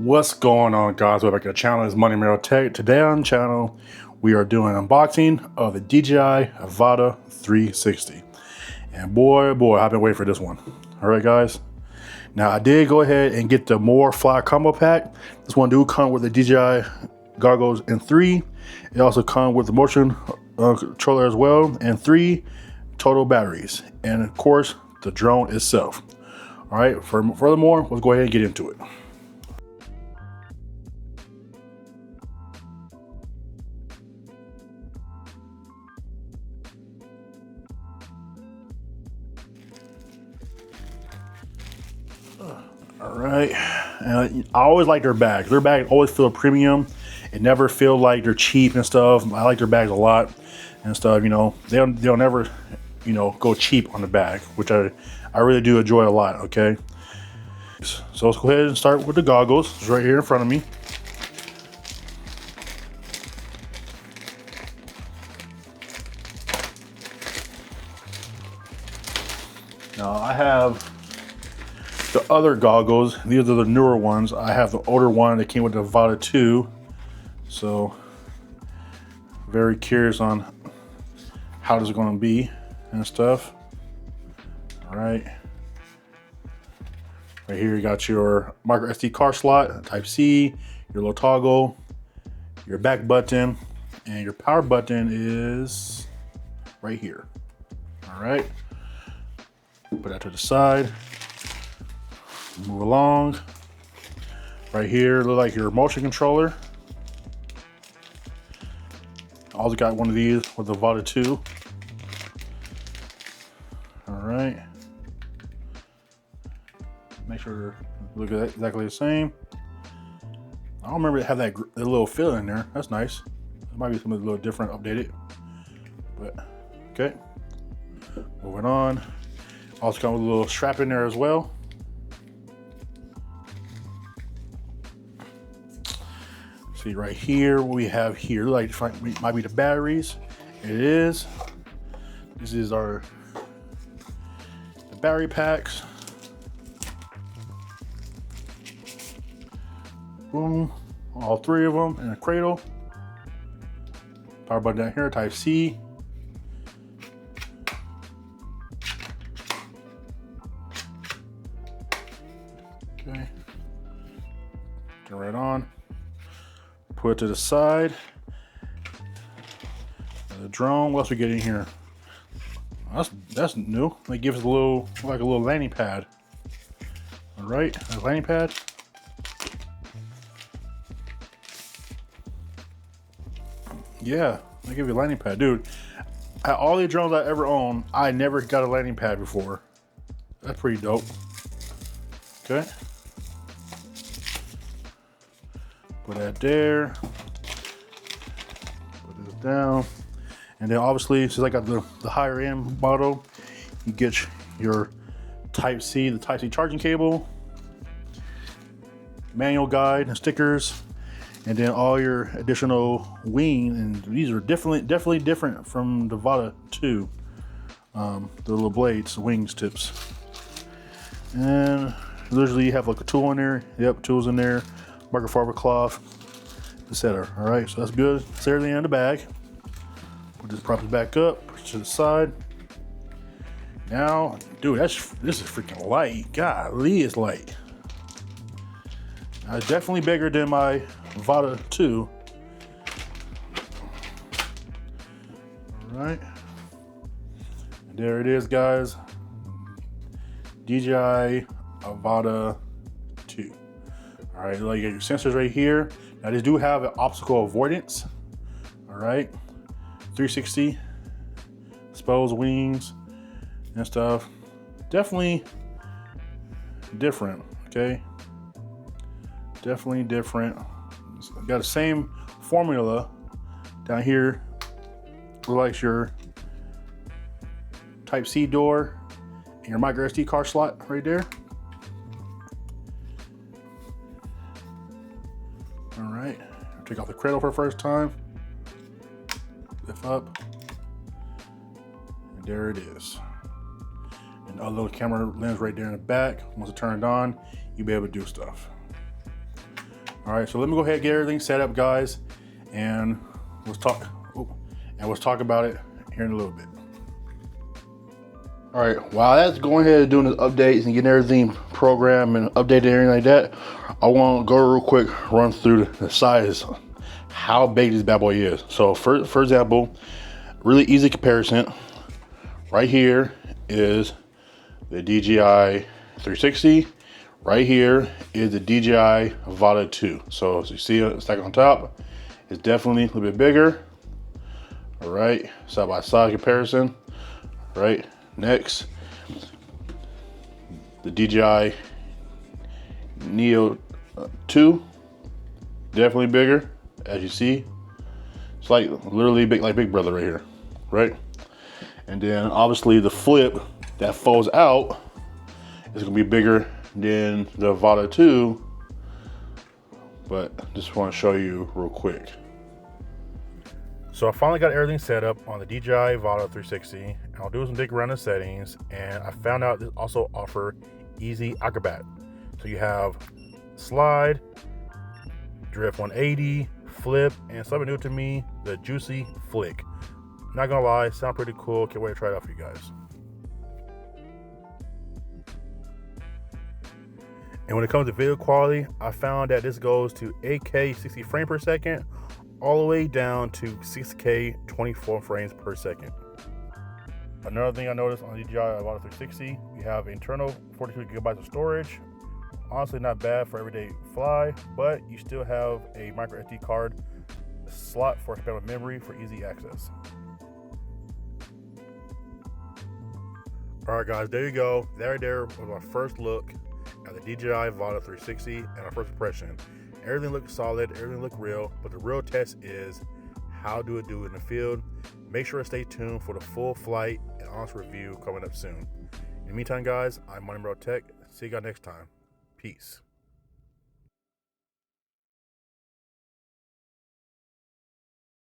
What's going on, guys? Welcome back to the channel. It's Moneymarrowtech. Today on the channel, we are doing an unboxing of the DJI Avata 360. And boy, I've been waiting for this one. All right, guys. Now, I did go ahead and get the more fly combo pack. This one do come with the DJI goggles in 3. It also comes with the motion controller as well, and 3 total batteries. And of course, the drone itself. All right, furthermore, let's go ahead and get into it. All right, and I always like their bags. Their bags always feel premium. It never feel like they're cheap and stuff. I like their bags a lot and stuff. You know, they'll never, go cheap on the bag, which I really do enjoy a lot. Okay, so let's go ahead and start with the goggles. It's right here in front of me. Now I have the other goggles. These are the newer ones. I have the older one that came with the Avata 2. So very curious on how this is going to be and stuff. All right. Right here you got your microSD card slot, Type C, your little toggle, your back button, and your power button is right here. All right. Put that to the side. Move along. Right here, look like your motion controller. Also got one of these with the Avata 2. All right. Make sure they look exactly the same. I don't remember to have that little fill in there. That's nice. It might be something a little different, updated. But okay. Moving on. Also got a little strap in there as well. See right here, what we have here, like might be the batteries. It is. This is the battery packs. Boom, all 3 of them in a cradle. Power button down here, Type C. Okay, turn right on. Put it to the side. The drone. What else we get in here? That's new. It gives us a little landing pad. All right, a landing pad. Yeah, they give you a landing pad, dude. All the drones I ever owned, I never got a landing pad before. That's pretty dope. Okay. Put that there. Put this down. And then obviously, since I got the higher end model, you get your Type C, the Type C charging cable, manual guide and stickers, and then all your additional wing. And these are definitely different from the Avata 2. The little blades, the wings tips. And usually you have like a tool in there. Yep, tools in there. Microfiber cloth, etc. All right, so that's good. It's everything in the bag. Put this prop back up, push it to the side. Now, dude, this is freaking light. Golly, it's light. It's definitely bigger than my Avata 2. All right, and there it is, guys. DJI Avata 2. All right, like your sensors right here. Now they do have an obstacle avoidance. All right, 360 exposed wings and stuff. Definitely different. Okay, definitely different. It's got the same formula down here. Looks like your Type C door and your microSD card slot right there. All right, take off the cradle for the first time. Lift up, and there it is. And a little camera lens right there in the back. Once it turned on, you'll be able to do stuff. All right, so let me go ahead and get everything set up, guys, and let's talk. About it here in a little bit. All right, while that's going ahead and doing the updates and getting everything programmed and updated and everything like that, I want to go real quick, run through the size, how big this bad boy is. So for example, really easy comparison. Right here is the DJI 360. Right here is the DJI Avata 2. So as you see it stacked on top, it's definitely a little bit bigger. All right, side by side comparison. Right, next, the DJI Neo 2, definitely bigger, as you see. It's like literally big, like Big Brother right here, right? And then obviously the flip that folds out is gonna be bigger than the Avata 2, but just want to show you real quick. So I finally got everything set up on the DJI Avata 360, and I'll do some dig around the settings, and I found out this also offer easy Acrobat. So you have slide, drift 180, flip, and something new to me, the juicy flick. Not gonna lie, sound pretty cool. Can't wait to try it out for you guys. And when it comes to video quality, I found that this goes to 8K 60 frames per second, all the way down to 6K 24 frames per second. Another thing I noticed on the DJI Avata 360, we have internal 42 gigabytes of storage. Honestly, not bad for everyday fly, but you still have a microSD card slot for expandable memory for easy access. All right, guys, there you go. There was my first look at the DJI Avata 360 and our first impression. Everything looked solid, everything looked real, but the real test is how do it do in the field. Make sure to stay tuned for the full flight and honest review coming up soon. In the meantime, guys, I'm Moneymarrowtech. See you guys next time. Peace.